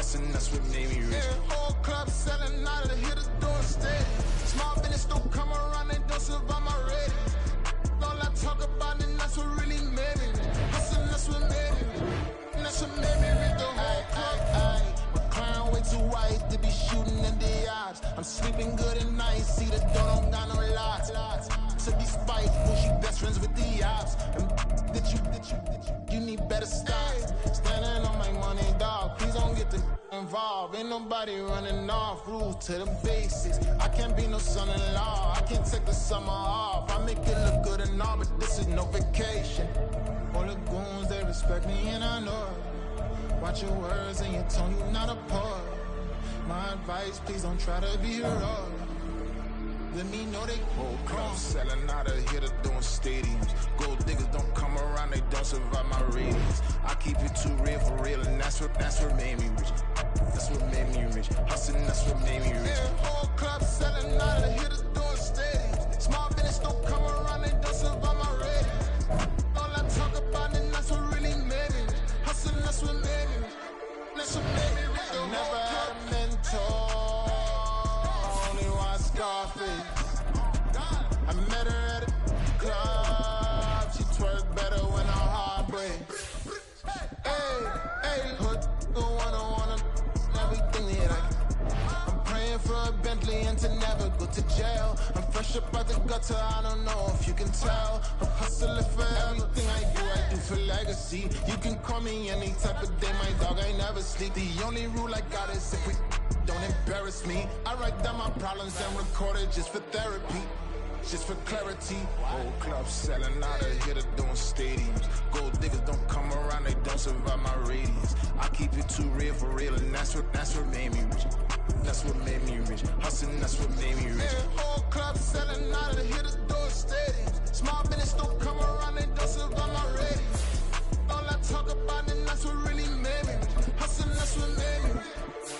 Hustling, that's what made me rich. Yeah, whole club selling out of the hitters doing steady. Small business don't come around, they don't survive my ratings. All I talk about it, that's what really made me rich. Hustling, that's what made me rich. And that's what made me rich. The whole club. My crown way too white to be shooting in the odds. I'm sleeping good at night, see the door don't got no locks. To be spiteful, she best friends with the ops. And you need better style. Standing on my money, dog. Please don't get the involved. Ain't nobody running off. Rules to the basics. I can't be no son-in-law. I can't take the summer off. I make it look good and all, but this is no vacation. All the goons, they respect me and I know it. Watch your words and your tone, you not a poet. My advice, please don't try to be heroic. Let me know they whole crowd selling out of here to doing stadiums. Gold diggers don't come around, they don't survive my ratings. I keep it too real for real, and that's what made me rich. That's what made me rich. Hustling, that's what made me rich. Yeah, whole club selling out of here to doing stadiums. Small business don't come around, they don't survive my ratings. All I talk about it, that's what really made me rich. Hustling, that's what made me rich. That's what made me rich. I never had a mentor. Scarface. I met her at a club. She twerk better when I'm heartbreak. Hey, hood wanna everything that I'm praying for a Bentley and to never go to jail. I'm fresh up out the gutter, I don't know if you can tell. I'm hustling for everything I do for legacy. You can call me any type of day, my dog, I never sleep. The only rule I got is if we don't embarrass me. I write down my problems and record it just for therapy, just for clarity. Whole club selling out of here to doing stadiums. Gold diggers don't come around, they don't survive my radius. I keep it too real for real, and that's what made me rich. That's what made me rich. Hustling, that's what made me rich. Yeah, whole club selling out of here to doing stadiums. Small business don't come around, they don't survive my radius. All I talk about it, that's what really made me rich. Hustling, that's what made me rich.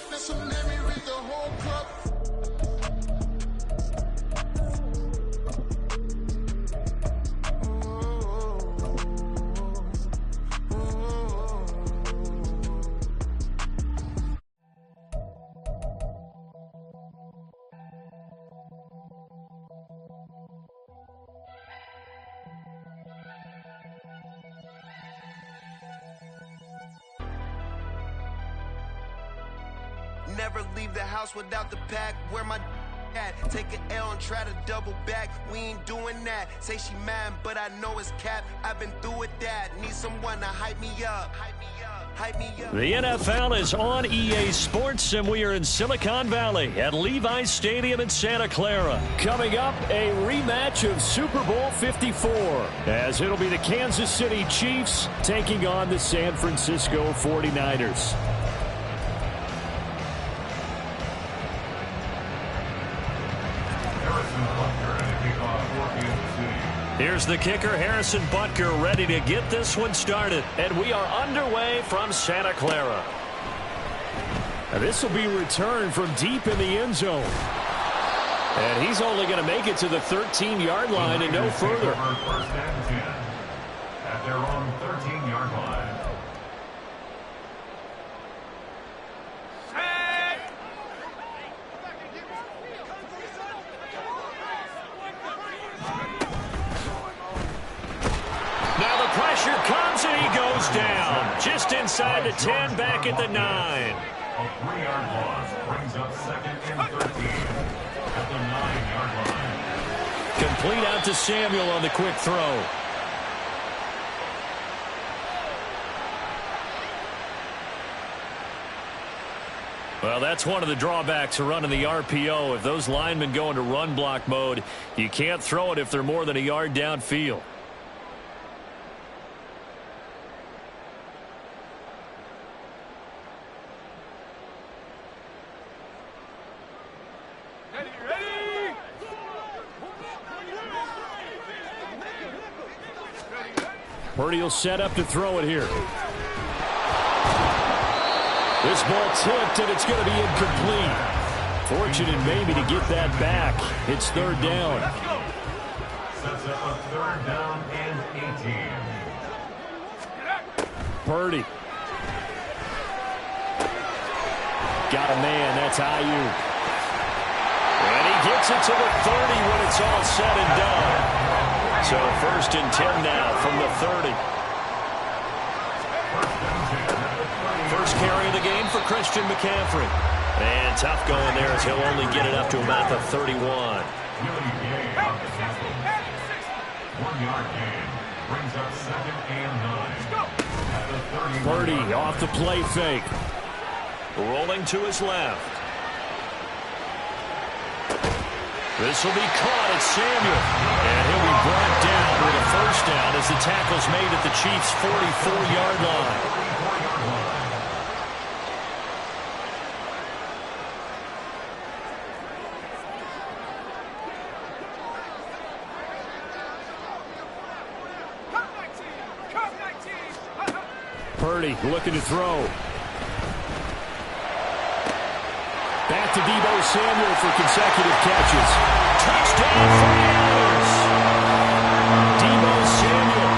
That's what made me read the whole club. Never leave the house without the pack. Where my at? Take an L and try to double back. We ain't doing that. Say she mad, but I know it's cap. I've been through with that. Need someone to hype me up. Hype me up. The NFL is on EA Sports, and we are in Silicon Valley at Levi's Stadium in Santa Clara. Coming up, a rematch of Super Bowl 54, as it'll be the Kansas City Chiefs taking on the San Francisco 49ers. Here's the kicker, Harrison Butker, ready to get this one started. And we are underway from Santa Clara. And this will be returned from deep in the end zone. And he's only going to make it to the 13-yard line and no further. First and 10 at their own 13-yard line. Pressure comes and he goes down. Just inside the 10, back at the 9. A 3-yard loss brings up second and 13 at the 9-yard line. Complete out to Samuel on the quick throw. Well, that's one of the drawbacks of running the RPO. If those linemen go into run block mode, you can't throw it if they're more than a yard downfield. Purdy will set up to throw it here. This ball tipped, and it's going to be incomplete. Fortunate maybe to get that back. It's third down. Sets up a third down and 18. Purdy. got a man. That's Ayuk. And he gets it to the 30 when it's all said and done. So 1st and 10 now from the 30. First carry of the game for Christian McCaffrey. And tough going there as he'll only get it up to about the 31. 1-yard gain brings up 2nd and 9. Purdy off the play fake. Rolling to his left. This will be caught at Samuel. And he'll be brought down with a 1st down as the tackle's made at the Chiefs' 44-yard line. Purdy looking to throw. Back to Deebo Samuel for consecutive catches. Touchdown fires! Deebo Samuel,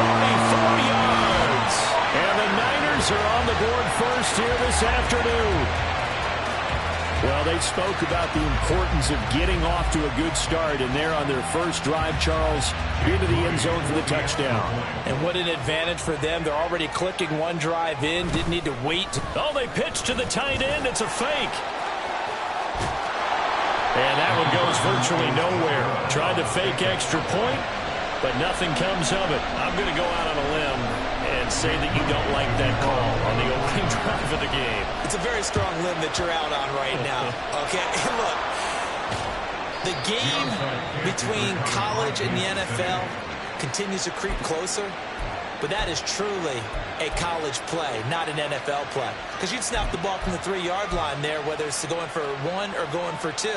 44 yards. And the Niners are on the board first here this afternoon. Well, they spoke about the importance of getting off to a good start, and they're on their first drive, Charles, into the end zone for the touchdown. And what an advantage for them. They're already clicking one drive in, didn't need to wait. Oh, they pitch to the tight end. It's a fake. And that one goes virtually nowhere. Tried to fake extra point, but nothing comes of it. I'm going to go out on a limb and say that you don't like that call on the opening drive of the game. It's a very strong limb that you're out on right now. Okay, and look, the game between college and the NFL continues to creep closer, but that is truly a college play, not an NFL play. Because you'd snap the ball from the 3-yard line there, whether it's going for 1 or going for 2.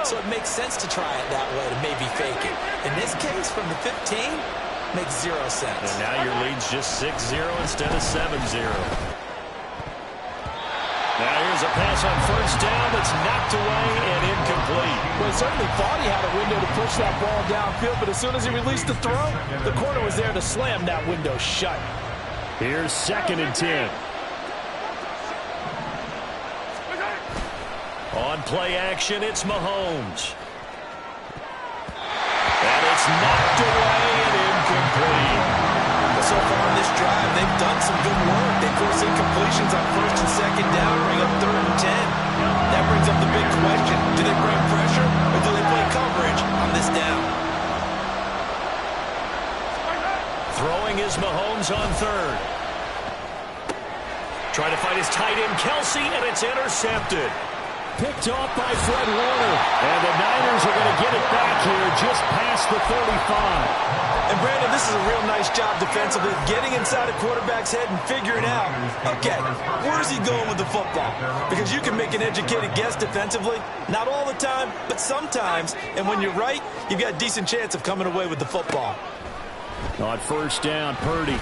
So it makes sense to try it that way, to maybe fake it. In this case, from the 15, makes 0 sense. And now your lead's just 6-0 instead of 7-0. Now here's a pass on 1st down that's knocked away and incomplete. Well, he certainly thought he had a window to push that ball downfield, but as soon as he released the throw, the corner was there to slam that window shut. Here's 2nd and 10. On play action, it's Mahomes. And it's knocked away and incomplete. So far on this drive, they've done some good work. They force incompletions on 1st and 2nd down, bring up 3rd and 10. That brings up the big question. Do they bring pressure or do they play coverage on this down? Throwing is Mahomes on 3rd. Trying to find his tight end, Kelsey, and it's intercepted. Picked off by Fred Warner. And the Niners are going to get it back here just past the 35. And Brandon, this is a real nice job defensively, getting inside a quarterback's head and figuring out, okay, where's he going with the football? Because you can make an educated guess defensively, not all the time, but sometimes. And when you're right, you've got a decent chance of coming away with the football. On 1st down, Purdy.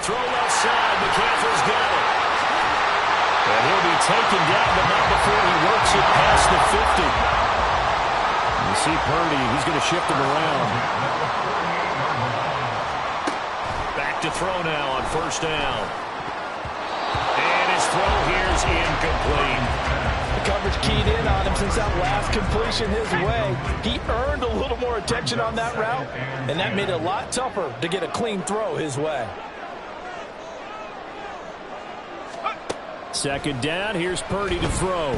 Throw left side, McCaffrey's got it. And he'll be taken down, but not before he works it past the 50. You see Purdy, he's going to shift him around. Back to throw now on 1st down. And his throw here's incomplete. The coverage keyed in on him since that last completion his way. He earned a little more attention on that route, and that made it a lot tougher to get a clean throw his way. 2nd down, here's Purdy to throw.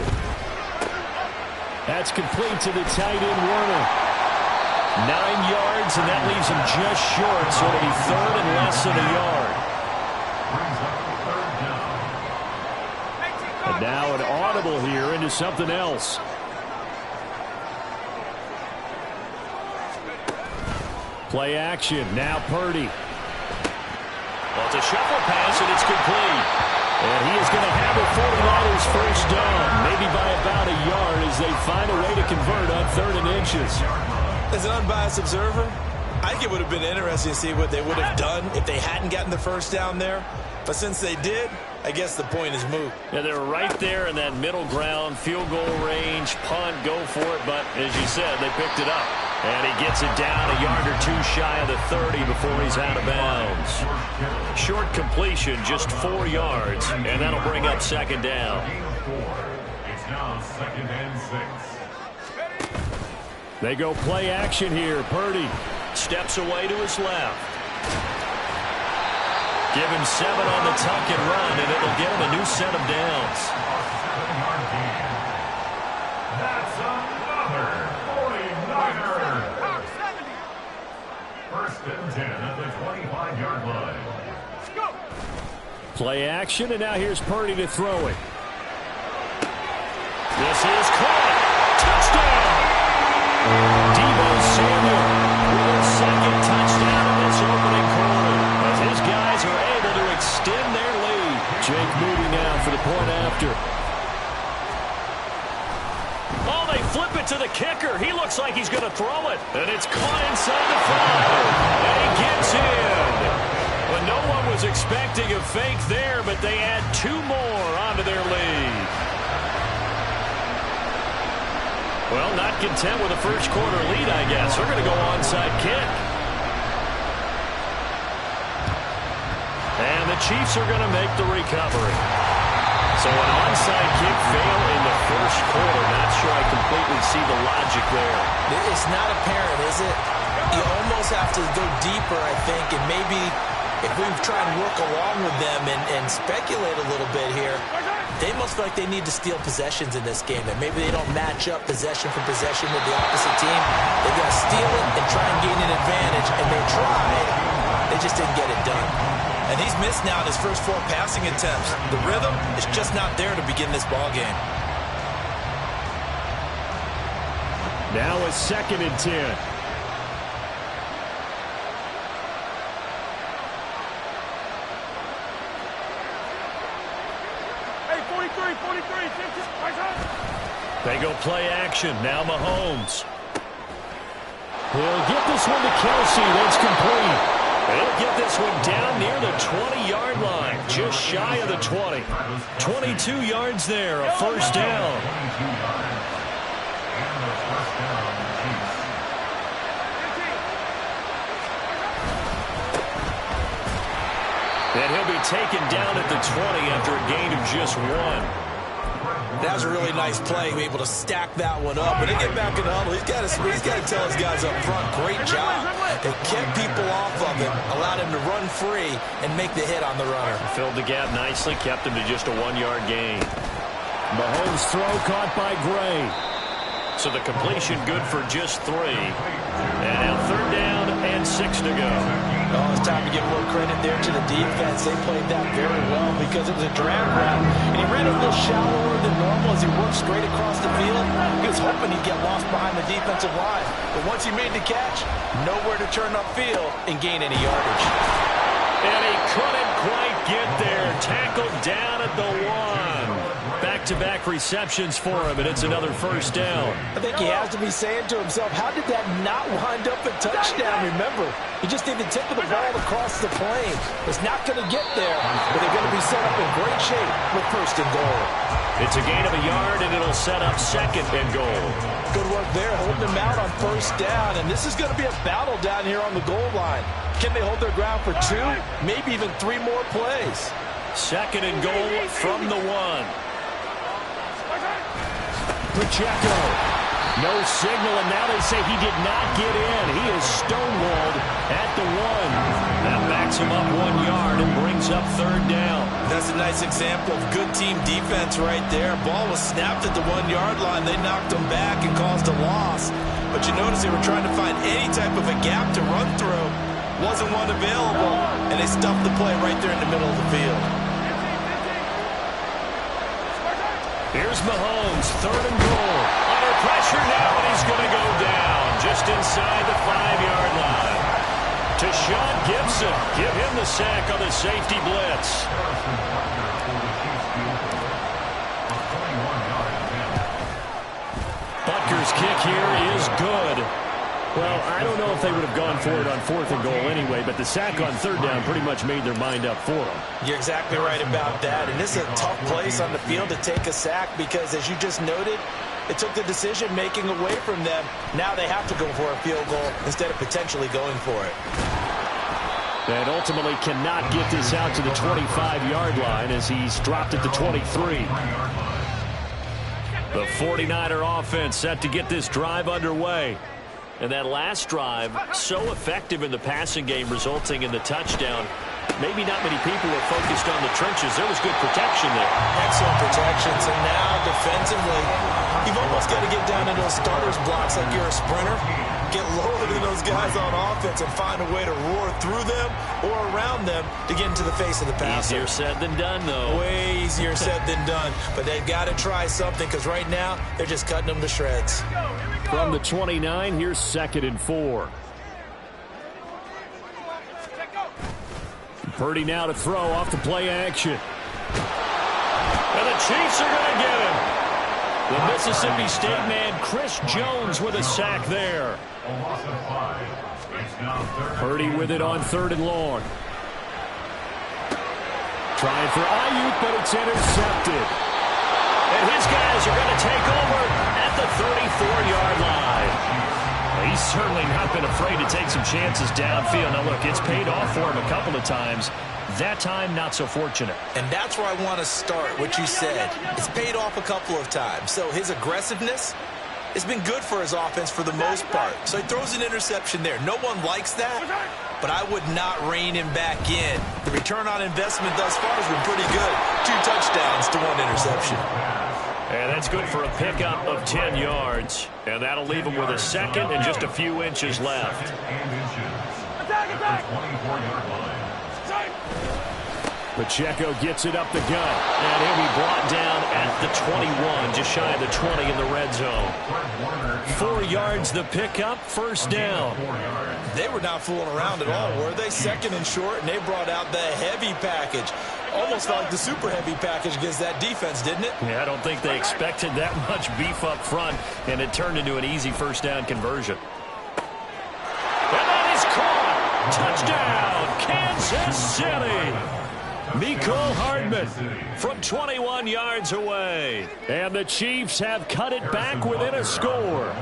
That's complete to the tight end, Warner. 9 yards, and that leaves him just short, so it'll be 3rd and less than a yard. And now an audible here into something else. Play action, now Purdy. Well, it's a shuffle pass, and it's complete. And he is going to have a 49ers 1st down, maybe by about a yard as they find a way to convert on 3rd and inches. As an unbiased observer, I think it would have been interesting to see what they would have done if they hadn't gotten the 1st down there. But since they did, I guess the point is moot. Yeah, they're right there in that middle ground, field goal range, punt, go for it. But as you said, they picked it up. And he gets it down a yard or two shy of the 30 before he's out of bounds. Short completion, just 4 yards, and that'll bring up second down. It's now 2nd and 6. They go play action here. Purdy steps away to his left. Give him 7 on the tuck and run, and it'll get him a new set of downs. Yard gain. That's another 49er. 1st and 10 at the 25-yard line. Play action, and now here's Purdy to throw it. This is caught. Touchdown! Deebo Samuel with his 2nd touchdown in this opening quarter, as his guys are able to extend their lead. Jake Moody now for the point after. Oh, they flip it to the kicker. He looks like he's going to throw it, and it's caught inside the 5, and he gets in. But no one was expecting a fake there, but they add 2 more onto their lead. Well, not content with a first quarter lead, I guess. They're going to go onside kick. And the Chiefs are going to make the recovery. So an onside kick fail in the first quarter. Not sure I completely see the logic there. It's not apparent, is it? You almost have to go deeper, I think, and maybe if we try and work along with them and speculate a little bit here, they must feel like they need to steal possessions in this game, that maybe they don't match up possession for possession with the opposite team. They've got to steal it and try and gain an advantage, and they tried. They just didn't get it done. And he's missed now in his first 4 passing attempts. The rhythm is just not there to begin this ball game. Now it's 2nd and 10. They go play action. Now Mahomes. He'll get this one to Kelsey. That's complete. He'll get this one down near the 20-yard line. Just shy of the 20. 22 yards there. A first down. And he'll be taken down at the 20 after a gain of just 1. That was a really nice play, able to stack that one up. When they get back in the huddle, he's got to tell his guys up front, great job. They kept people off of him, allowed him to run free and make the hit on the runner. Filled the gap nicely, kept him to just a 1-yard gain. Mahomes' throw caught by Gray. So the completion good for just 3. And now 3rd down and 6 to go. Oh, it's time to give a little credit there to the defense. They played that very well because it was a drag route. And he ran a little shallower than normal as he worked straight across the field. He was hoping he'd get lost behind the defensive line. But once he made the catch, nowhere to turn upfield and gain any yardage. And he couldn't quite get there. Tackled down at the 1. Back-to-back receptions for him, and it's another first down. I think he has to be saying to himself, how did that not wind up a touchdown? Remember, he just did the tip of the ball across the plane. It's not going to get there, but they're going to be set up in great shape with 1st and goal. It's a gain of a yard, and it'll set up 2nd and goal. Good work there, holding him out on 1st down, and this is going to be a battle down here on the goal line. Can they hold their ground for 2, maybe even 3 more plays? 2nd and goal from the 1. Pacheco. No signal, and now they say he did not get in. He is stonewalled at the 1. That backs him up 1 yard and brings up 3rd down. That's a nice example of good team defense right there. Ball was snapped at the 1-yard line. They knocked him back and caused a loss. But you notice they were trying to find any type of a gap to run through. Wasn't one available, and they stuffed the play right there in the middle of the field. Here's Mahomes, 3rd and goal. Under pressure now, and he's going to go down just inside the 5-yard line. To Sean Gibson. Give him the sack on the safety blitz. Butker's kick here is good. Well, I don't know if they would have gone for it on 4th and goal anyway, but the sack on 3rd down pretty much made their mind up for them. You're exactly right about that, and this is a tough place on the field to take a sack because, as you just noted, it took the decision-making away from them. Now they have to go for a field goal instead of potentially going for it. And ultimately cannot get this out to the 25-yard line as he's dropped at the 23. The 49er offense set to get this drive underway. And that last drive, so effective in the passing game, resulting in the touchdown. Maybe not many people were focused on the trenches. There was good protection there. Excellent protection. So now, defensively, you've almost got to get down into those starters blocks like you're a sprinter. Get lower than those guys on offense and find a way to roar through them or around them to get into the face of the passer. Easier said than done, though. Way easier said than done. But they've got to try something because right now they're just cutting them to shreds. From the 29, here's 2nd and 4. Purdy now to throw off the play action. And the Chiefs are going to get him. The Mississippi State man, Chris Jones, with a sack there. Purdy with it on 3rd and long. Trying for Ayuk, but it's intercepted. And his guys are going to take over at the 34-yard line. He's certainly not been afraid to take some chances downfield. Now, look, it's paid off for him a couple of times. That time, not so fortunate. And that's where I want to start, what you said. It's paid off a couple of times. So his aggressiveness has been good for his offense for the most part. So he throws an interception there. No one likes that, but I would not rein him back in. The return on investment thus far has been pretty good. 2 touchdowns to 1 interception. And that's good for a pickup of 10 yards. And that'll leave him with a 2nd and just a few inches left. Pacheco gets it up the gut. And he'll be brought down at the 21, just shy of the 20 in the red zone. 4 yards the pickup, 1st down. They were not fooling around at all, were they? 2nd and short, and they brought out the heavy package. Almost felt like the super heavy package against that defense, didn't it? Yeah, I don't think they expected that much beef up front, and it turned into an easy 1st down conversion. And that is caught! Touchdown, Kansas City! Mecole Hardman from 21 yards away. And the Chiefs have cut it back within a score.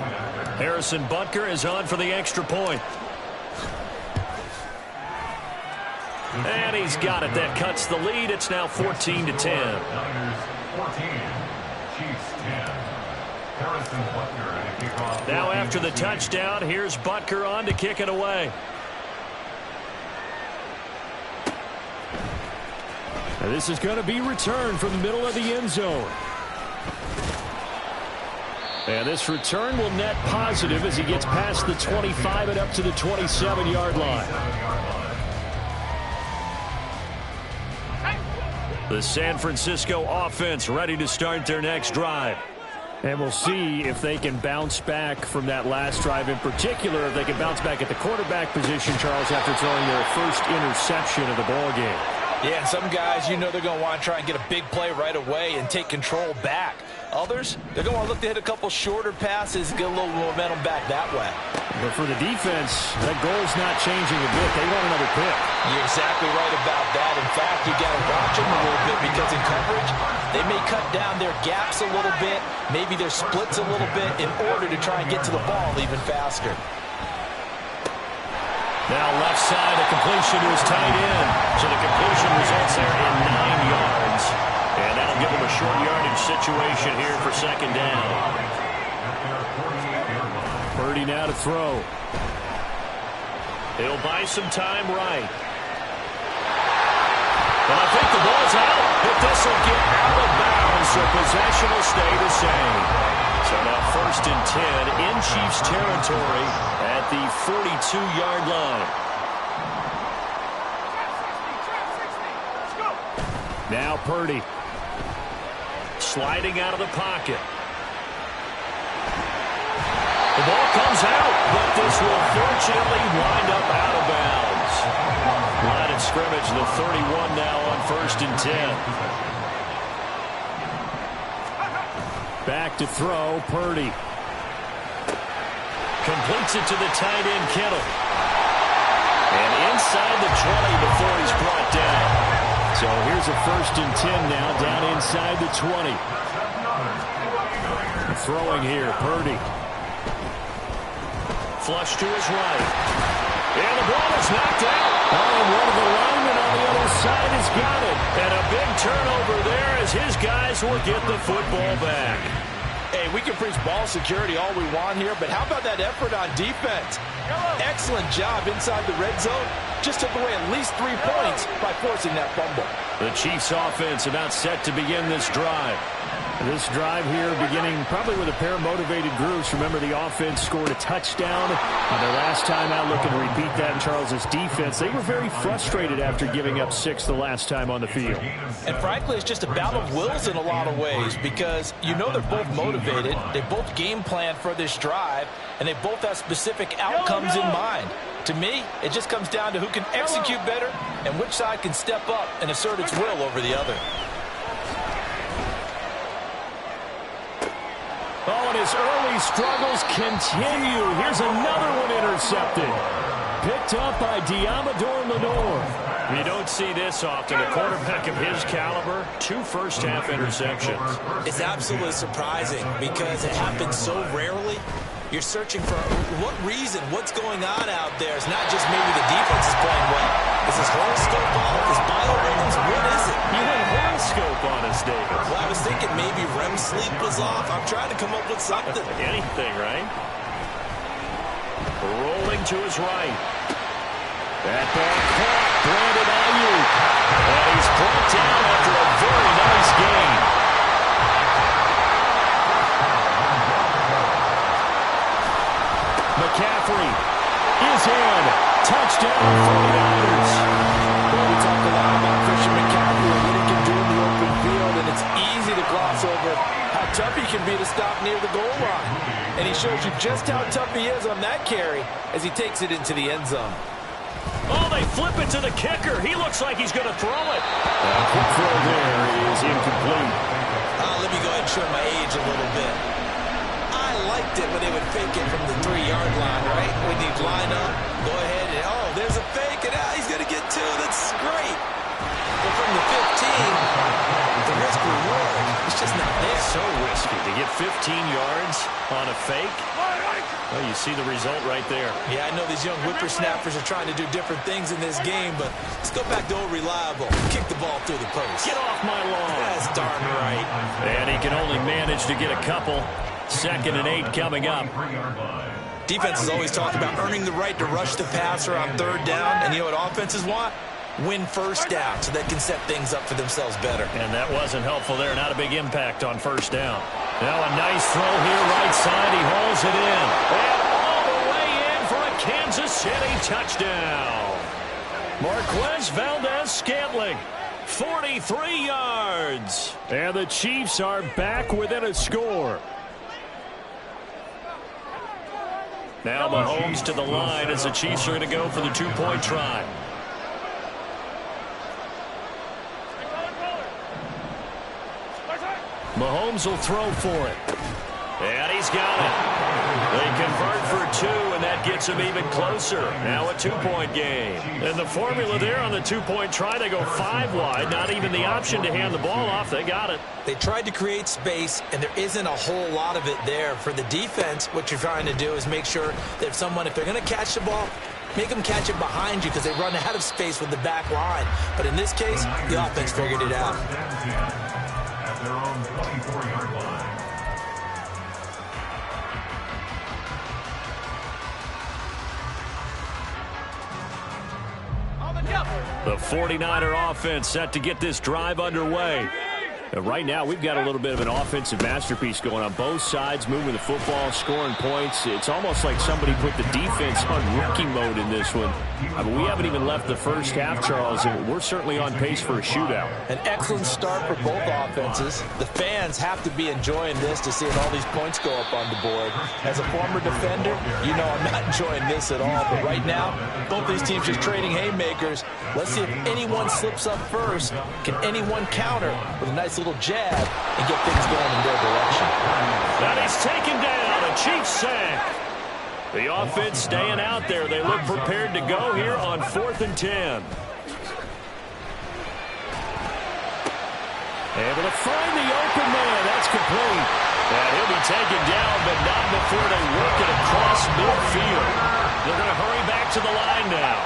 Harrison Butker is on for the extra point. And he's got it. That cuts the lead. It's now 14-10. Now after the touchdown, here's Butker on to kick it away. Now this is going to be returned from the middle of the end zone. And this return will net positive as he gets past the 25 and up to the 27-yard line. The San Francisco offense ready to start their next drive. And we'll see if they can bounce back from that last drive. In particular, if they can bounce back at the quarterback position, Charles, after throwing their first interception of the ballgame. Yeah, and some guys, you know they're going to want to try and get a big play right away and take control back. Others, they're going to want to look to hit a couple shorter passes, get a little momentum back that way. But for the defense, that goal's not changing a bit. They want another pick. You're exactly right about that. In fact, you got to watch them a little bit because in coverage, they may cut down their gaps a little bit, maybe their splits a little bit in order to try and get to the ball even faster. Now left side, a completion to his tight end. So the completion results there in 9 yards. And that'll give him a short yardage situation here for 2nd down. Purdy now to throw. He'll buy some time right. And I think the ball's out, but this will get out of bounds, so possession will stay the same. So now 1st and 10 in Chiefs territory at the 42-yard line. Now Purdy. Sliding out of the pocket. The ball comes out, but this will fortunately wind up out of bounds. Line of scrimmage, the 31 now on 1st and 10. Back to throw, Purdy. Completes it to the tight end, Kittle. And inside the 20 before he's brought down. So here's a 1st and 10 now, down inside the 20. Throwing here, Purdy. Flush to his right. And the ball is knocked out. Oh, and one of the linemen on the other side has got it. And a big turnover there as his guys will get the football back. Hey, we can preach ball security all we want here, but how about that effort on defense? Excellent job inside the red zone. Just took away at least 3 points by forcing that fumble. The Chiefs offense about set to begin this drive. This drive here beginning probably with a pair of motivated groups. Remember, the offense scored a touchdown on their last time out, looking to repeat that in Charles's defense. They were very frustrated after giving up 6 the last time on the field. And frankly, it's just a battle of wills in a lot of ways because you know they're both motivated. They both game plan for this drive, and they both have specific outcomes in mind. To me, it just comes down to who can execute better and which side can step up and assert its will over the other. Oh, and his early struggles continue. Here's another one intercepted. Picked up by Diamador Lenore. You don't see this often. A quarterback of his caliber, 2 first-half interceptions. It's absolutely surprising because it happens so rarely. You're searching for what reason, what's going on out there. It's not just maybe the defense is playing well. Is his horoscope off? Is biorhythms? What is it? You had a horoscope on us, David. Well, I was thinking maybe REM sleep was off. I'm trying to come up with something. Anything, right? Rolling to his right. That ball caught. Brandon Ayuk. And he's brought down after a very nice gain. McCaffrey is in. Touchdown, 49ers. Well, we talked a lot about Christian McCaffrey and what he can do in the open field, and it's easy to gloss over how tough he can be to stop near the goal line. And he shows you just how tough he is on that carry as he takes it into the end zone. Oh, they flip it to the kicker. He looks like he's going to throw it. Quick throw there is incomplete. Let me go ahead and show my age a little bit. I liked it when they would fake it from the 3-yard line, right? When you'd line up, go ahead and, oh, there's a fake, and he's going to get 2. That's great. But from the 15, the risk reward, it's just not there. So risky to get 15 yards on a fake. Well, you see the result right there. Yeah, I know these young whippersnappers are trying to do different things in this game, but let's go back to old reliable. Kick the ball through the post. Get off my lawn. That's darn right. And he can only manage to get a couple. 2nd and 8 coming up. Defense has always talked about earning the right to rush the passer on 3rd down, and you know what offenses want? Win 1st down so they can set things up for themselves better. And that wasn't helpful there. Not a big impact on 1st down. Now a nice throw here right side. He hauls it in. And all the way in for a Kansas City touchdown. Marquez Valdez-Scantling, 43 yards. And the Chiefs are back within a score. Now Mahomes to the line as the Chiefs are going to go for the 2-point try. Mahomes will throw for it. And he's got it. They convert for 2, and that gets him even closer. Now a 2-point game. And the formula there on the 2-point try, they go 5 wide. Not even the option to hand the ball off. They got it. They tried to create space, and there isn't a whole lot of it there. For the defense, what you're trying to do is make sure that if they're going to catch the ball, make them catch it behind you because they run out of space with the back line. But in this case, the offense figured it out. At their own 24-yard line. The 49er offense set to get this drive underway. Right now, we've got a little bit of an offensive masterpiece going on. Both sides moving the football, scoring points. It's almost like somebody put the defense on rookie mode in this one. I mean, we haven't even left the first half, Charles, and we're certainly on pace for a shootout. An excellent start for both offenses. The fans have to be enjoying this to see all these points go up on the board. As a former defender, you know I'm not enjoying this at all. But right now, both these teams just trading haymakers. Let's see if anyone slips up first. Can anyone counter with a nice little jab and get things going in their direction? And he's taken down, a Chiefs sack. The offense staying out there. They look prepared to go here on 4th and 10. Able to find the open man. That's complete. And he'll be taken down, but not before they work it across midfield. They're going to hurry back to the line now.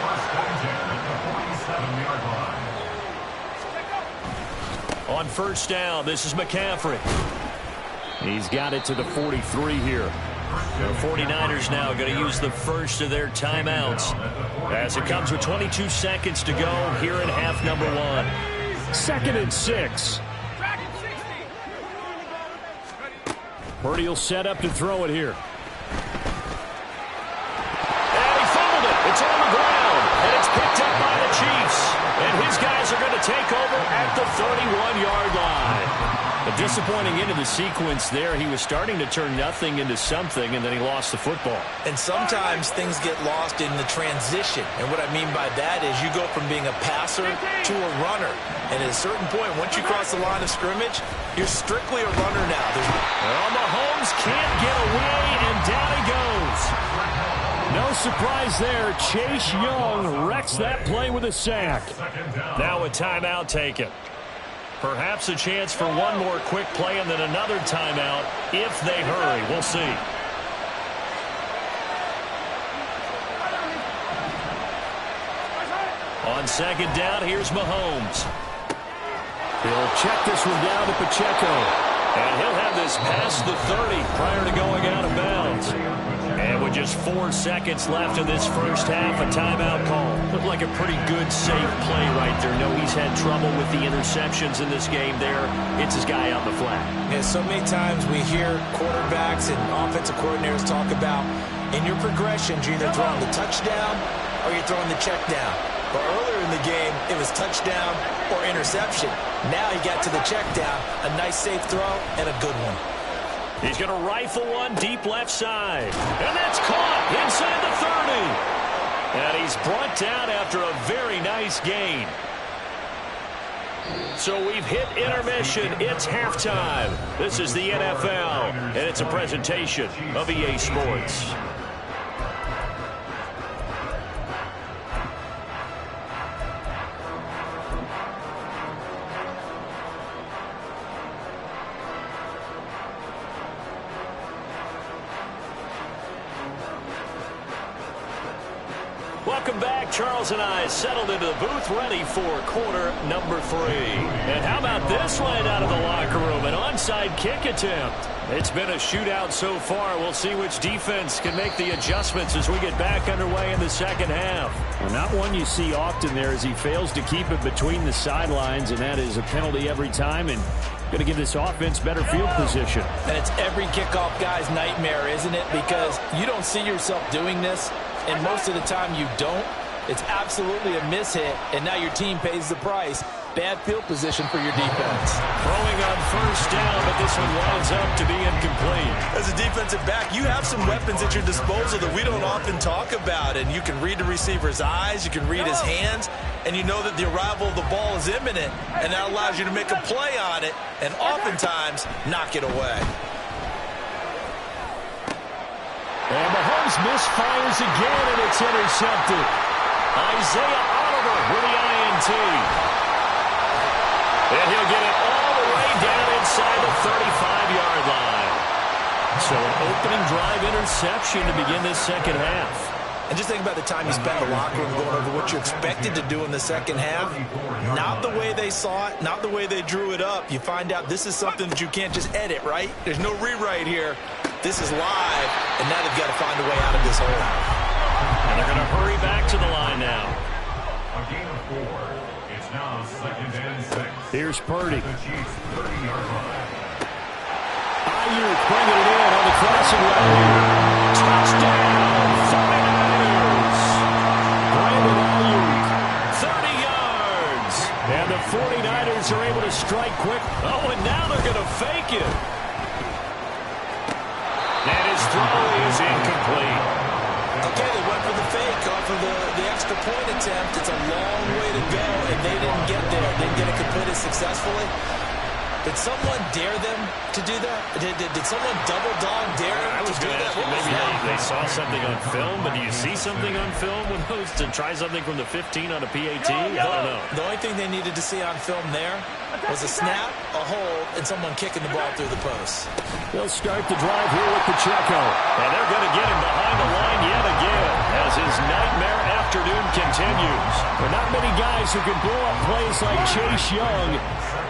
On 1st down, this is McCaffrey. He's got it to the 43 here. The 49ers now going to use the first of their timeouts as it comes with 22 seconds to go here in half number 1. 2nd and 6. Purdy will set up to throw it here. And he fumbled it. It's on the ground. And it's picked up by the Chiefs. And his guys are going to take over at the 31-yard line. A disappointing end of the sequence there. He was starting to turn nothing into something, and then he lost the football. And sometimes things get lost in the transition. And what I mean by that is you go from being a passer to a runner. And at a certain point, once you cross the line of scrimmage, you're strictly a runner now. Well, Mahomes can't get away, and down he goes. No surprise there. Chase Young wrecks that play with a sack. Now a timeout taken. Perhaps a chance for one more quick play and then another timeout if they hurry. We'll see. On 2nd down, here's Mahomes. He'll check this one down to Pacheco. And he'll have this past the 30 prior to going out of bounds. And with just 4 seconds left in this first half, a timeout call. Looked like a pretty good, safe play right there. No, he's had trouble with the interceptions in this game there. It's his guy on the flat. Yeah, so many times we hear quarterbacks and offensive coordinators talk about in your progressions, you're either throwing the touchdown or you're throwing the check down. But earlier in the game, it was touchdown or interception. Now he got to the check down, a nice safe throw, and a good one. He's going to rifle one deep left side. And that's caught inside the 30. And he's brought down after a very nice gain. So we've hit intermission. It's halftime. This is the NFL, and it's a presentation of EA Sports. Welcome back. Charles and I settled into the booth ready for quarter number 3. And how about this one out of the locker room? An onside kick attempt. It's been a shootout so far. We'll see which defense can make the adjustments as we get back underway in the second half. Well, not one you see often there as he fails to keep it between the sidelines, and that is a penalty every time, and going to give this offense better field position. And it's every kickoff guy's nightmare, isn't it? Because you don't see yourself doing this, and most of the time you don't. It's absolutely a mishit, and now your team pays the price. Bad field position for your defense. Throwing on 1st down, but this one winds up to be incomplete. As a defensive back, you have some weapons at your disposal that we don't often talk about, and you can read the receiver's eyes, you can read his hands, and you know that the arrival of the ball is imminent, and that allows you to make a play on it, and oftentimes knock it away. And Mahomes misfires again, and it's intercepted. Isaiah Oliver with the INT. And he'll get it all the way down inside the 35-yard line. So an opening drive interception to begin this second half. And just think about the time you spent in the locker room going over what you expected to do in the second half. Not the way they saw it, not the way they drew it up. You find out this is something that you can't just edit, right? There's no rewrite here. This is live, and now they've got to find a way out of this hole. And they're going to hurry back to the line now. A gain of 4. It's now 2nd and 6. Here's Purdy. The Chiefs 30-yard line. Ayuk bringing it in on the crossing route. Touchdown, 49ers. Brandon Ayuk, 30 yards. And the 49ers are able to strike quick. Oh, and now they're going to fake it. And his throw is incomplete. Okay, they went for the fake off of the extra point attempt. It's a long way to go, and they didn't get there. Didn't get it completed successfully. Did someone dare them to do that? Did someone double dog dare them to do that? Maybe they saw something on film, but do you see something on film with those to try something from the 15 on a PAT? I don't know. The only thing they needed to see on film there was a snap, a hold, and someone kicking the ball through the post. They'll start the drive here with Pacheco. And they're going to get him behind the line yet again as his nightmare afternoon continues. There are not many guys who can blow up plays like Chase Young.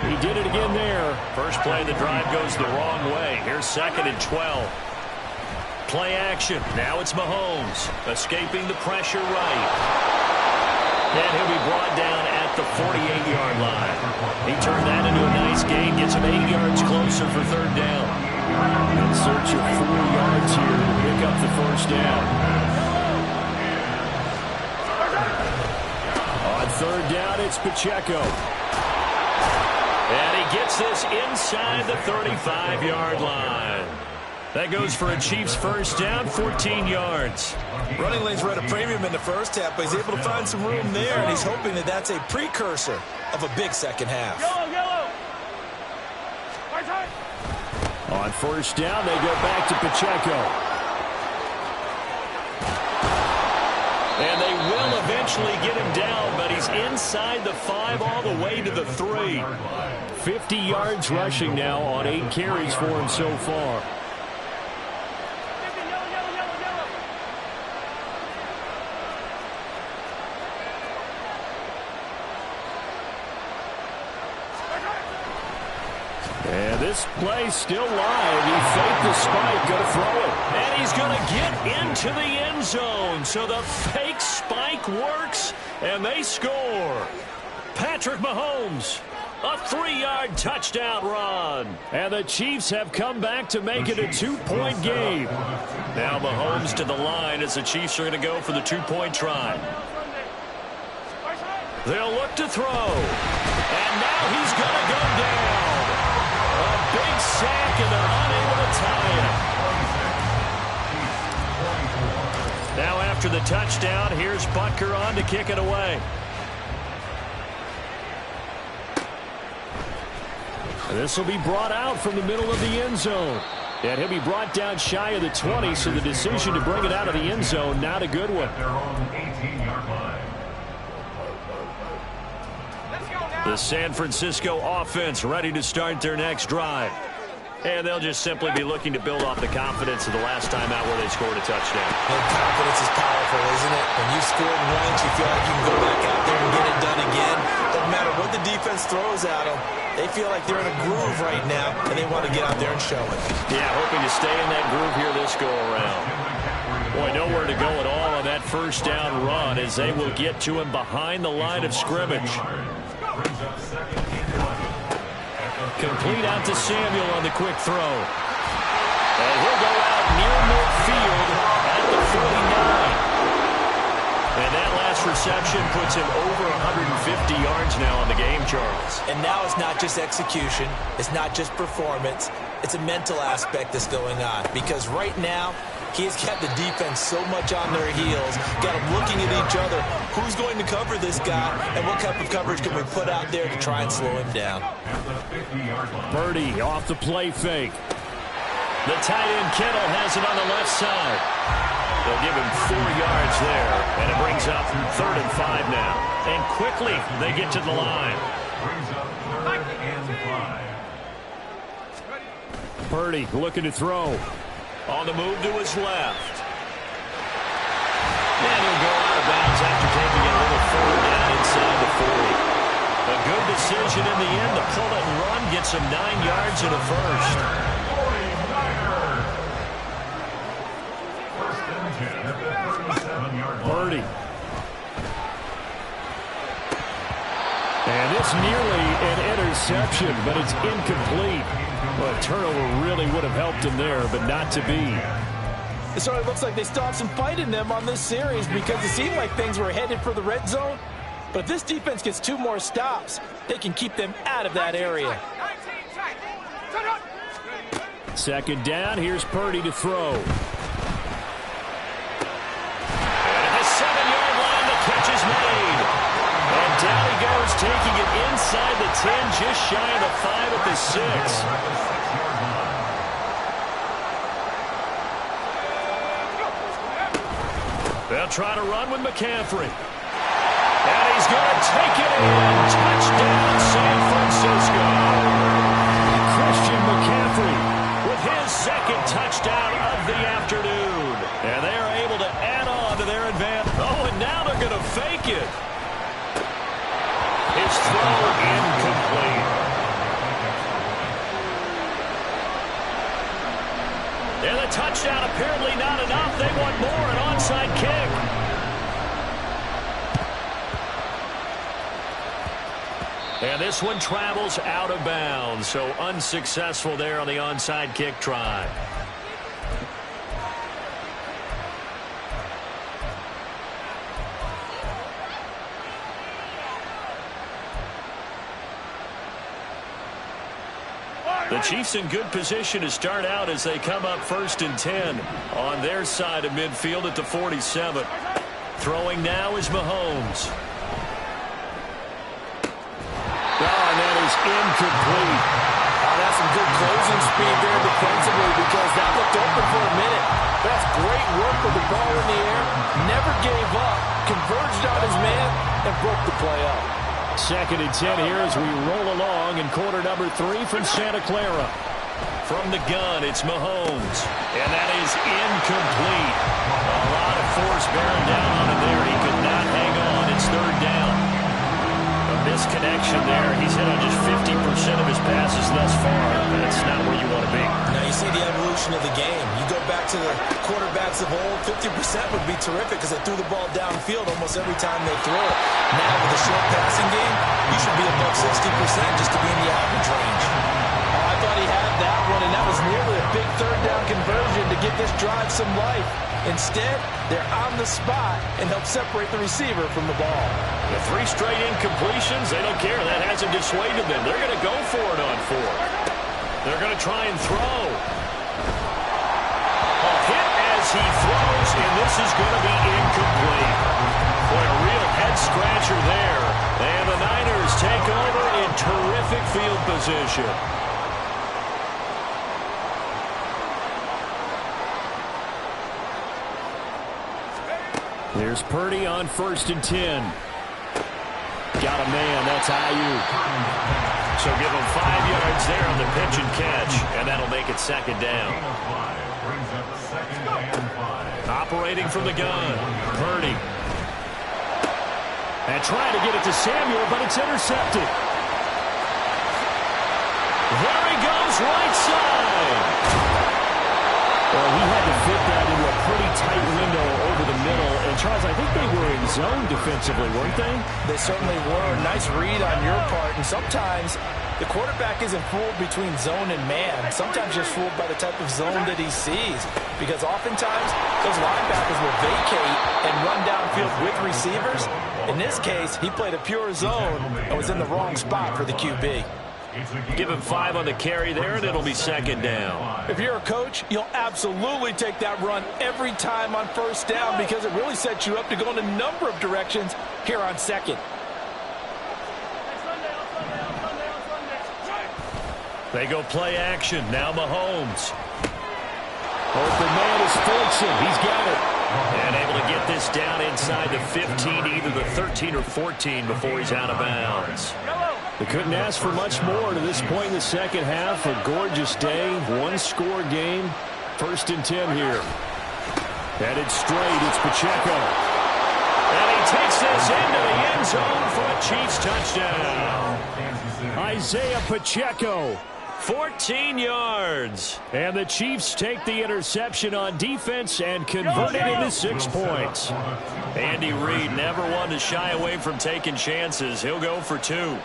He did it again there. First play of the drive goes the wrong way. Here's 2nd and 12. Play action. Now it's Mahomes escaping the pressure right. And he'll be brought down at the 48-yard line. He turned that into a nice gain, gets him 8 yards closer for 3rd down. In search of 4 yards here to pick up the first down. On 3rd down, it's Pacheco. And he gets this inside the 35-yard line. That goes for a Chiefs first down, 14 yards. Running lanes were at a premium in the first half, but he's able to find some room there, and he's hoping that that's a precursor of a big second half. On 1st down, they go back to Pacheco. And they will eventually get him down, but he's inside the 5 all the way to the 3. 50 yards rushing now on 8 carries for him so far. And this play still live. He faked the spike, going to throw it. And he's going to get into the end zone. So the fake spike works, and they score. Patrick Mahomes, a 3-yard touchdown run. And the Chiefs have come back to make it a 2-point game. Now Mahomes to the line as the Chiefs are going to go for the 2-point try. They'll look to throw. And now he's going to go down. A big sack, and they're unable to tie it. Now after the touchdown, here's Butker on to kick it away. And this will be brought out from the middle of the end zone. And he'll be brought down shy of the 20, so the decision to bring it out of the end zone, not a good one. The San Francisco offense ready to start their next drive. And they'll just simply be looking to build off the confidence of the last time out where they scored a touchdown. And confidence is powerful, isn't it? When you scored once, you feel like you can go back out there and get it done again. Doesn't matter what the defense throws at them. They feel like they're in a groove right now, and they want to get out there and show it. Yeah, hoping to stay in that groove here this go-around. Boy, nowhere to go at all on that first down run as they will get to him behind the line of scrimmage. Complete out to Samuel on the quick throw. And he'll go out near midfield at the 49. And that last reception puts him over 150 yards now on the game, Charles. And now it's not just execution. It's not just performance. It's a mental aspect that's going on. Because right now, he has kept the defense so much on their heels, got them looking at each other. Who's going to cover this guy, and what type of coverage can we put out there to try and slow him down? Purdy off the play fake. The tight end Kittle has it on the left side. They'll give him 4 yards there, and it brings up 3rd and 5 now. And quickly, they get to the line. Purdy looking to throw. On the move to his left. And he'll go out of bounds after taking it a little further down inside the 40. A good decision in the end to pull it and run. Gets him 9 yards and a first. Purdy. And it's nearly an interception, but it's incomplete. Well, a turnover really would have helped him there, but not to be. It sort of looks like they stopped some fight in them on this series because it seemed like things were headed for the red zone. But if this defense gets 2 more stops, they can keep them out of that area. 2nd down, here's Purdy to throw. And at the 7-yard line, the catch is made. And down he goes taking it inside the 10, just shy of the 5 at the 6. They'll try to run with McCaffrey. And he's going to take it in. Touchdown, San Francisco. Christian McCaffrey with his second touchdown of the afternoon. And they are able to add on to their advantage. Oh, and now they're going to fake it. His throw incomplete. And the touchdown apparently not enough. They want more, an onside kick. And this one travels out of bounds, so unsuccessful there on the onside kick try. The Chiefs in good position to start out as they come up 1st and 10 on their side of midfield at the 47. Throwing now is Mahomes. And that is incomplete. Oh, that's some good closing speed there defensively because that looked open for a minute. That's great work with the ball in the air. Never gave up, converged on his man, and broke the play up. 2nd and 10 here as we roll along in quarter number 3 from Santa Clara. From the gun, it's Mahomes. And that is incomplete. A lot of force bearing down on him there. He could not hang on. It's 3rd down. A misconnection there. He's hit on just 50% of his passes thus far. That's not where you want to be. Now you see the evolution of the game. You go back to the quarterbacks of old, 50% would be terrific because they threw the ball downfield almost every time they throw it. Now with a short passing game, you should be above 60% just to be in the average range. Oh, I thought he had that one, and that was nearly a big 3rd down conversion to give this drive some life. Instead, they're on the spot and help separate the receiver from the ball. The 3 straight incompletions, they don't care. That hasn't dissuaded them. They're going to go for it on 4th. They're going to try and throw. A hit as he throws, and this is going to be incomplete. Boy, a real head-scratcher there. And the Niners take over in terrific field position. There's Purdy on 1st and 10. Got a man, that's Ayuk. So give him 5 yards there on the pitch and catch, and that'll make it 2nd down. Operating from the gun, Purdy. And trying to get it to Samuel, but it's intercepted. There he goes, right side. Well, he had to fit that into a pretty tight window over the middle. And, Charles, I think they were in zone defensively, weren't they? They certainly were. Nice read on your part. And sometimes the quarterback isn't fooled between zone and man. Sometimes just fooled by the type of zone that he sees. Because oftentimes those linebackers will vacate and run downfield with receivers. In this case, he played a pure zone and was in the wrong spot for the QB. Give him 5 on the carry there, and it'll be 2nd down. If you're a coach, you'll absolutely take that run every time on 1st down because it really sets you up to go in a number of directions here on 2nd. They go play action. Now Mahomes. Open man is Fulton. He's got it. And able to get this down inside the 15, either the 13 or 14 before he's out of bounds. They couldn't ask for much more to this point in the 2nd half. A gorgeous day, 1-score game. 1st and 10 here. Headed straight, it's Pacheco. And he takes this into the end zone for a Chiefs touchdown. Isaiah Pacheco, 14 yards. And the Chiefs take the interception on defense and convert it into 6 points. Andy Reid never one to shy away from taking chances. He'll go for 2.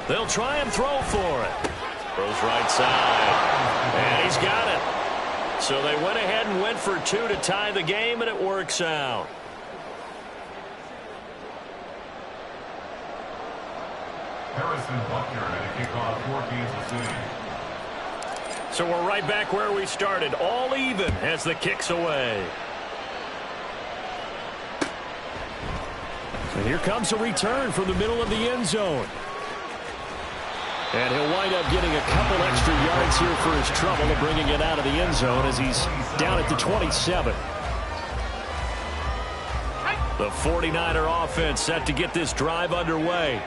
They'll try and throw for it. Throws right side. And he's got it. So they went ahead and went for 2 to tie the game, and it works out. Harrison Buckner at a kickoff for Kansas City. So we're right back where we started, all even as the kick's away. And here comes a return from the middle of the end zone. And he'll wind up getting a couple extra yards here for his trouble of bringing it out of the end zone as he's down at the 27. The 49er offense set to get this drive underway.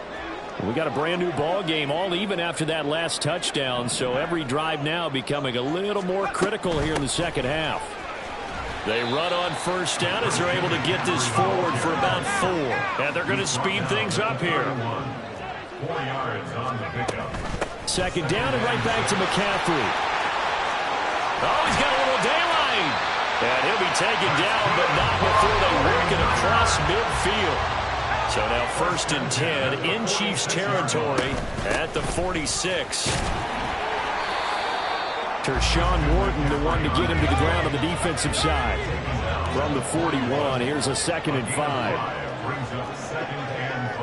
We got a brand new ball game, all even after that last touchdown, so every drive now becoming a little more critical here in the second half. They run on first down as they're able to get this forward for about 4. And they're going to speed things up here. 4 yards on the pickup. Second down and right back to McCaffrey. Oh, he's got a little daylight. And he'll be taken down, but not before they work it across midfield. So now 1st and 10 in Chiefs territory at the 46. Tershawn Wharton, the one to get him to the ground on the defensive side. From the 41, here's a 2nd and 5. Brings up 2nd and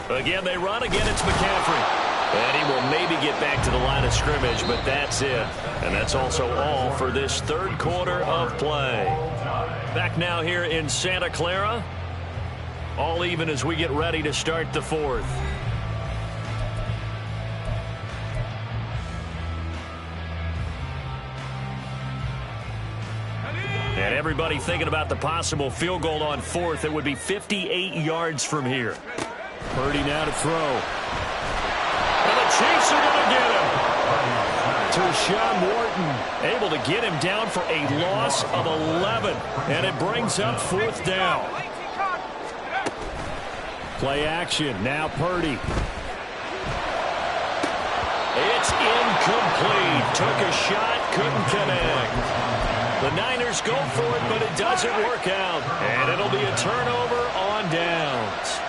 5. Again, they run. Again, it's McCaffrey. And he will maybe get back to the line of scrimmage, but that's it. And that's also all for this third quarter of play. Back now here in Santa Clara. All even as we get ready to start the fourth. And everybody thinking about the possible field goal on fourth. It would be 58 yards from here. Purdy now to throw. And the Chiefs are going to get him. Tershawn Wharton able to get him down for a loss of 11. And it brings up 4th down. Play action. Now Purdy. It's incomplete. Took a shot. Couldn't connect. The Niners go for it, but it doesn't work out. And it'll be a turnover on downs.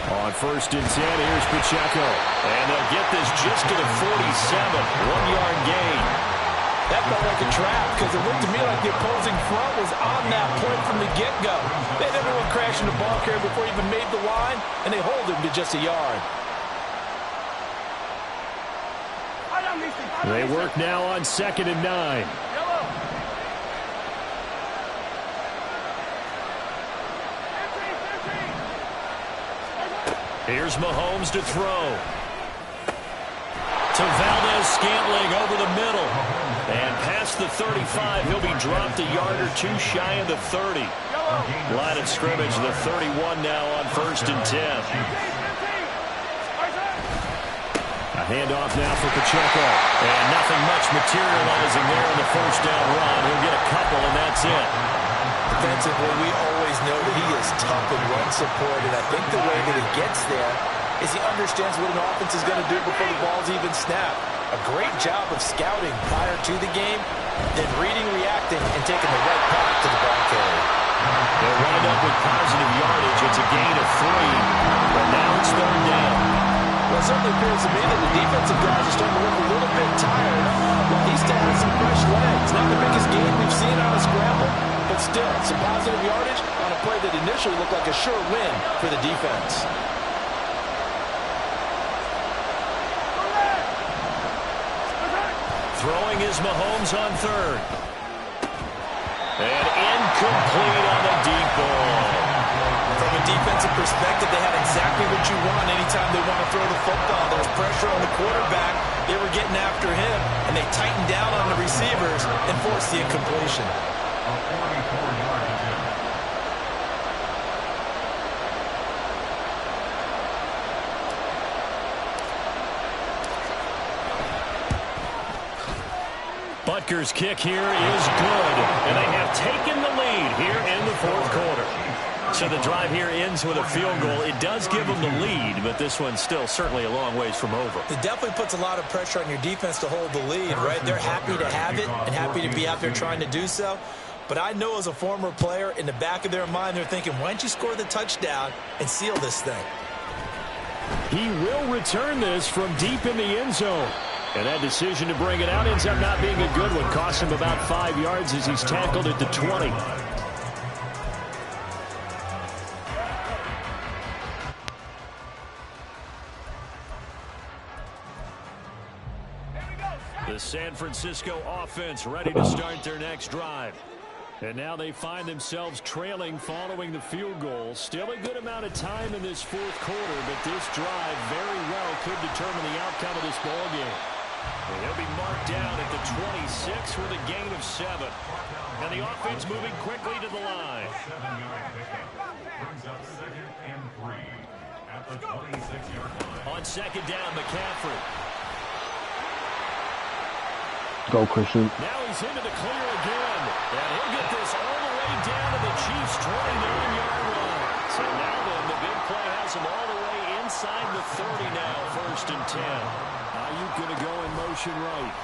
On 1st and 10, here's Pacheco. And they'll get this just to the 47. 1-yard gain. That felt like a trap because it looked to me like the opposing front was on that point from the get-go. They had everyone crashing the ball carrier before he even made the line, and they hold him to just a yard. They work now on 2nd and 9. Here's Mahomes to throw. To Valdez-Scantling over the middle. And past the 35, he'll be dropped a yard or 2 shy of the 30. Line of scrimmage, the 31 now on 1st and 10. A handoff now for Pacheco. And nothing much materializing there in the 1st down run. He'll get a couple, and that's it. Defensively, we always know that he is tough in run support, and I think the way that he gets there is he understands what an offense is going to do before the ball's even snapped. A great job of scouting prior to the game, then reading, reacting, and taking the right path to the ball carrier. They'll wind up with positive yardage. It's a gain of 3, but now it's 3rd down. Well, it certainly appears to me that the defensive guys are starting to look a little bit tired. Well, he still has some fresh legs. Not the biggest game we've seen on a scramble, but still, some positive yardage on a play that initially looked like a sure win for the defense. Throwing is Mahomes on 3rd. And incomplete on the deep ball. From a defensive perspective, they had exactly what you want anytime they want to throw the football. There was pressure on the quarterback. They were getting after him, and they tightened down on the receivers and forced the incompletion. A 44-yard attempt. Butker's kick here is good, and they have taken the lead here in the 4th quarter. So the drive here ends with a field goal. It does give them the lead, but this one's still certainly a long ways from over. It definitely puts a lot of pressure on your defense to hold the lead, right? They're happy to have it and happy to be out there trying to do so. But I know as a former player, in the back of their mind, they're thinking, why don't you score the touchdown and seal this thing? He will return this from deep in the end zone. And that decision to bring it out ends up not being a good one. Costs him about 5 yards as he's tackled at the 20. The San Francisco offense ready to start their next drive. And now they find themselves trailing following the field goal. Still a good amount of time in this fourth quarter, but this drive very well could determine the outcome of this ballgame. And he'll be marked down at the 26 with a gain of 7. And the offense moving quickly to the line. 7-yard pickup. Brings up 2nd and 3 at the 26-yard line. On 2nd down, McCaffrey. Go, Christian. Now he's into the clear again. And he'll get this all the way down to the Chiefs' 29-yard line. So now then, the big play has him all the way inside the 30 now, 1st and 10. Ayuk going to go in motion right.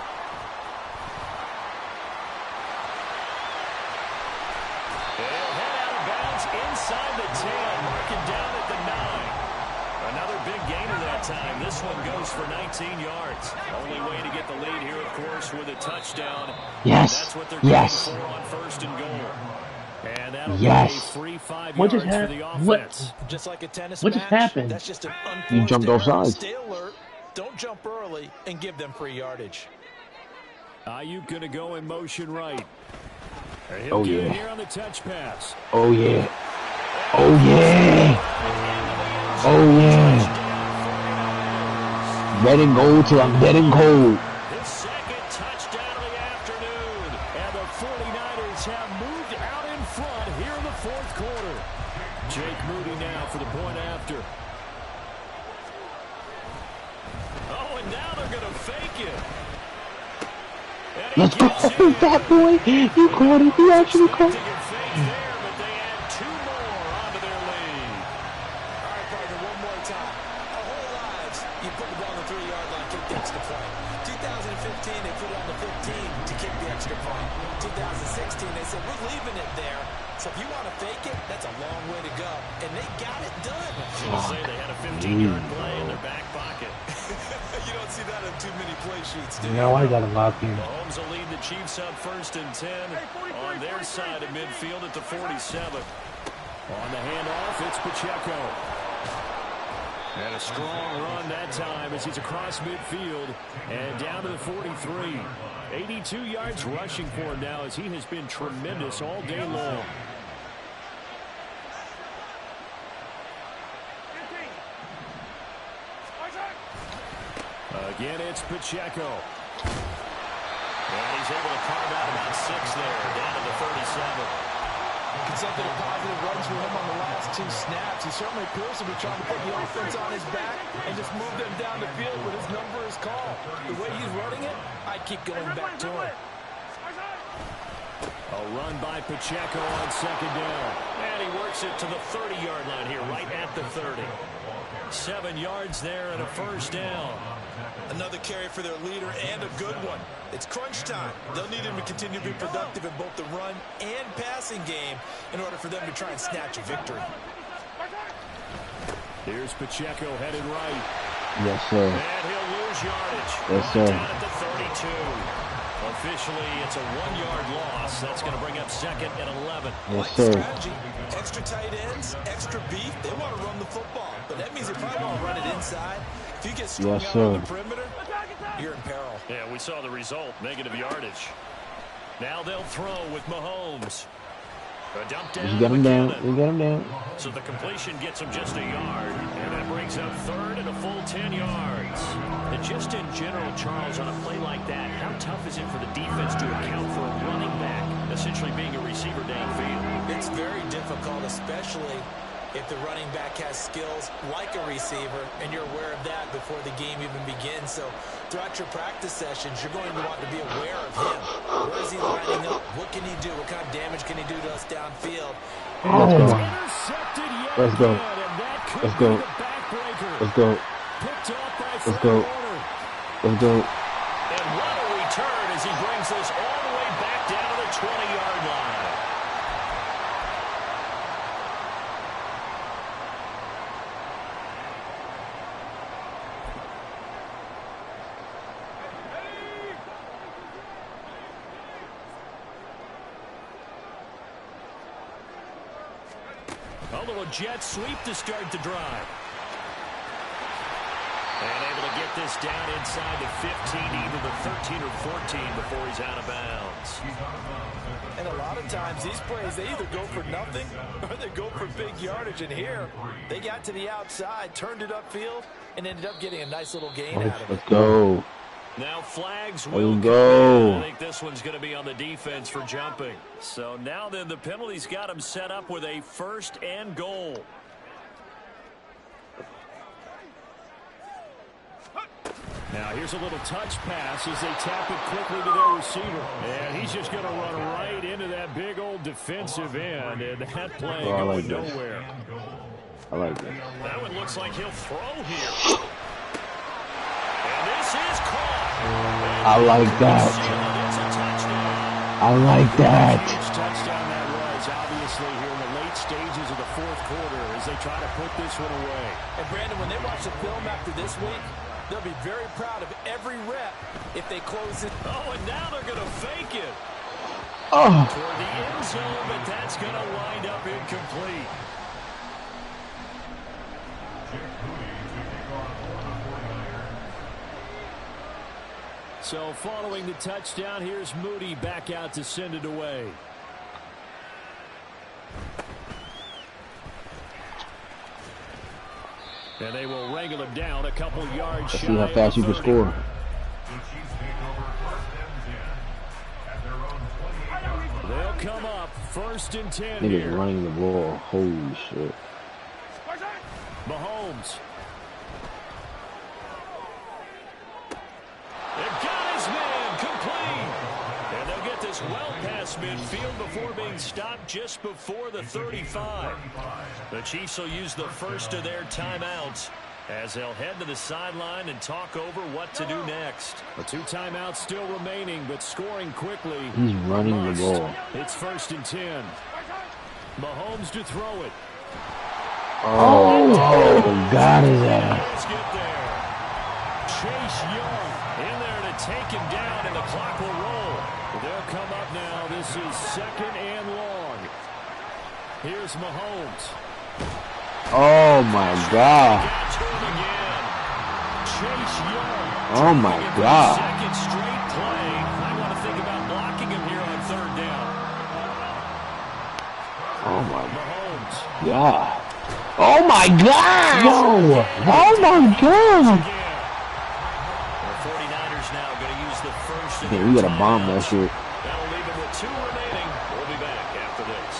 He'll head out of bounds inside the 10, marking down at the 9. Another big gainer that time. This one goes for 19 yards. Only way to get the lead here, of course, with a touchdown. Yes. That's what they're Yes. going for on 1st and goal. And that'll Yes. be 3-5 What yards just for the happened? offense. Just like a tennis What match, just happened? that's just an unforced You jumped off error. sides. Stay alert, don't jump early, and give them free yardage. Ayuk going to go in motion right. And he'll Oh, get it yeah. here on the touch pass. Oh, yeah. Oh, yeah. Oh, yeah. Red and gold till I'm dead and cold. His 2nd touchdown of the afternoon. And the 49ers have moved out in front here in the 4th quarter. Jake Moody now for the point after. Oh, and now they're going to fake it. And Let's he go. gets it. That boy. You caught it. You actually caught it. Expecting a fake there, but they add 2 more onto their lead. All right, partner, one more time. Our whole lives, you put the ball on the 3-yard line, kick the extra point. 2015, they put it on the 15 to kick the extra point. 2016, they said, we're leaving it there. So if you want to fake it, that's a long way to go. And they got it done. Should say they had a 15-yard play in their back pocket. You don't see that on too many play sheets, do you? Now I got a lock in. Mahomes will lead the Chiefs up 1st and 10 on their side of midfield at the 47. On the handoff, it's Pacheco. And a strong run that time as he's across midfield and down to the 43. 82 yards rushing for him now as he has been tremendous all day long. Again, it's Pacheco. And he's able to carve out about 6 there, down to the 37. Something positive runs for him on the last 2 snaps. He certainly appears to be trying to put the offense on his back and just move them down the field when his number is called. The way he's running it, I keep going back to him. A run by Pacheco on 2nd down. And he works it to the 30-yard line here, right at the 30. 7 yards there and a 1st down. Another carry for their leader and a good one. It's crunch time. They'll need him to continue to be productive in both the run and passing game in order for them to try and snatch a victory. Here's Pacheco headed right. Yes, sir. And he'll lose yardage. Yes, sir. Down at the 32. Officially, it's a 1-yard loss. That's going to bring up 2nd and 11. Yes, sir. Strategy. Extra tight ends, extra beef. They want to run the football, but that means they probably want to run it inside. If you get strung Yes, out sir. on the perimeter, you're in peril. Yeah, we saw the result, negative yardage. Now they'll throw with Mahomes. A dump down. You got him down. McKinnon. You got him down. So the completion gets him just a yard, and that brings up 3rd and a full 10 yards. And just in general, Charles, on a play like that, how tough is it for the defense to account for a running back essentially being a receiver downfield? It's very difficult, especially if the running back has skills like a receiver, and you're aware of that before the game even begins. So throughout your practice sessions, you're going to want to be aware of him. Where is he lining up? What can he do? What kind of damage can he do to us downfield? Let's go. Intercepted yet Let's go. again, and that could Let's be go. the backbreaker. Let's go. Picked off by Let's Fred go. Warner. Let's go. And what a return as he brings this all the way back down to the 20-yard line. A little jet sweep to start the drive. And able to get get this down inside the 15, either the 13 or 14 before he's out of bounds. And a lot of times these plays, they either go for nothing or they go for big yardage. And here, they got to the outside, turned it upfield, and ended up getting a nice little gain out of it. Let's go. Now flags will go. I think this one's going to be on the defense for jumping. So now then the penalty's got him set up with a 1st and goal. Now here's a little touch pass as they tap it quickly to their receiver. And he's just going to run right into that big old defensive end. And that play going nowhere. I like that. That one looks like he'll throw here. And this is caught. I like that. I like that. Huge touchdown that was, obviously, here in the late stages of the 4th quarter as they try to put this one away. And Brandon, when they watch the film after this week, they'll be very proud of every rep if they close it. Oh, and now they're going to fake it. Oh. Toward the end zone, but that's going to wind up incomplete. So following the touchdown, here's Moody back out to send it away. And they will wrangle him down a couple yards shy. Let's see how fast you can score. They'll come up 1st and 10 Niggas here. running the ball. Holy shit. Mahomes. They've got his man complete. And they'll get this well past midfield before being stopped just before the 35. The Chiefs will use the first of their timeouts as they'll head to the sideline and talk over what to do next. The 2 timeouts still remaining, but scoring quickly. He's running the ball. It's 1st and 10. Mahomes to throw it. Oh, got his ass. Let's get there. Chase Young in there to take him down, and the clock will roll. They'll come up now. This is 2nd and long. Here's Mahomes. Oh, my God. Chase Young. Oh, my God. Second straight play. I want to think about blocking him here on 3rd down. Oh, my Mahomes. God. Oh, my God. Yo. Oh, my God. The 49ers now going to use the first. Yeah, we got to bomb that shit. That'll leave them with 2 remaining. We'll be back after this.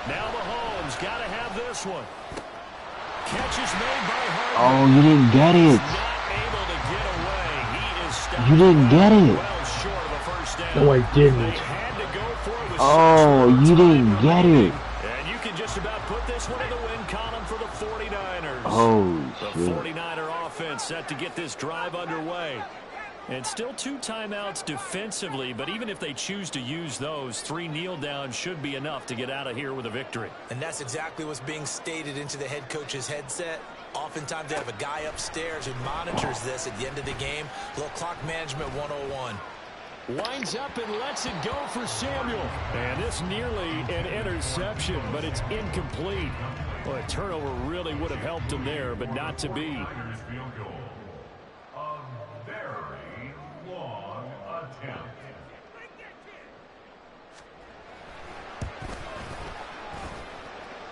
Now Mahomes got to have this one. Catch is made by Harden. Oh, you didn't get it. Not able to get away. He is stopped. You didn't get it. Well short of a first down. No, I didn't. They had to go for it with Oh, such you short didn't time get remaining. it. And you can just about put this one in the win column for the 49ers. Oh, The shit. 49er offense set to get this drive underway. And still 2 timeouts defensively, but even if they choose to use those, 3 kneel downs should be enough to get out of here with a victory. And that's exactly what's being stated into the head coach's headset. Oftentimes they have a guy upstairs who monitors this at the end of the game. Little clock management 101. Winds up and lets it go for Samuel. And this nearly an interception, but it's incomplete. Well, a turnover really would have helped him there, but not to be.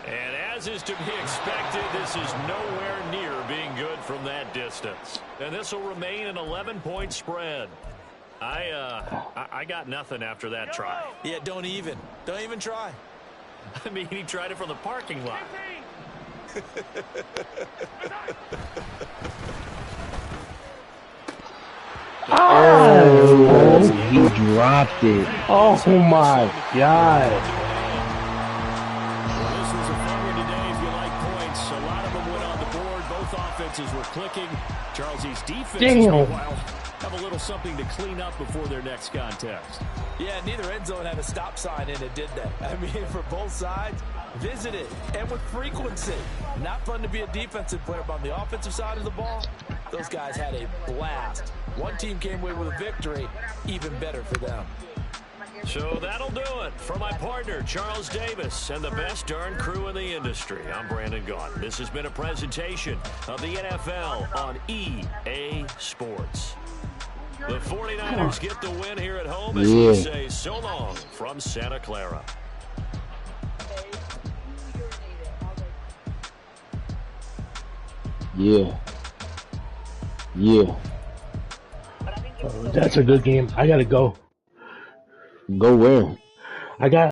And as is to be expected, this is nowhere near being good from that distance. And this will remain an 11-point spread. I got nothing after that try. Yeah, don't even try. I mean, he tried it from the parking lot. Oh, he dropped it. Oh, my God. This was a fun one today if you like points. A lot of them went on the board. Both offenses were clicking. Charles's defense, meanwhile, have a little something to clean up before their next contest. Yeah, neither end zone had a stop sign in it, did they? I mean, for both sides, visit it, and with frequency. Not fun to be a defensive player, but on the offensive side of the ball, those guys had a blast. One team came away with a victory, even better for them. So that'll do it. For my partner, Charles Davis, and the best darn crew in the industry, I'm Brandon Gaudin. This has been a presentation of the NFL on EA Sports. The 49ers get the win here at home as we say so long from Santa Clara. Yeah. That's a good game. I gotta go. Go where? I got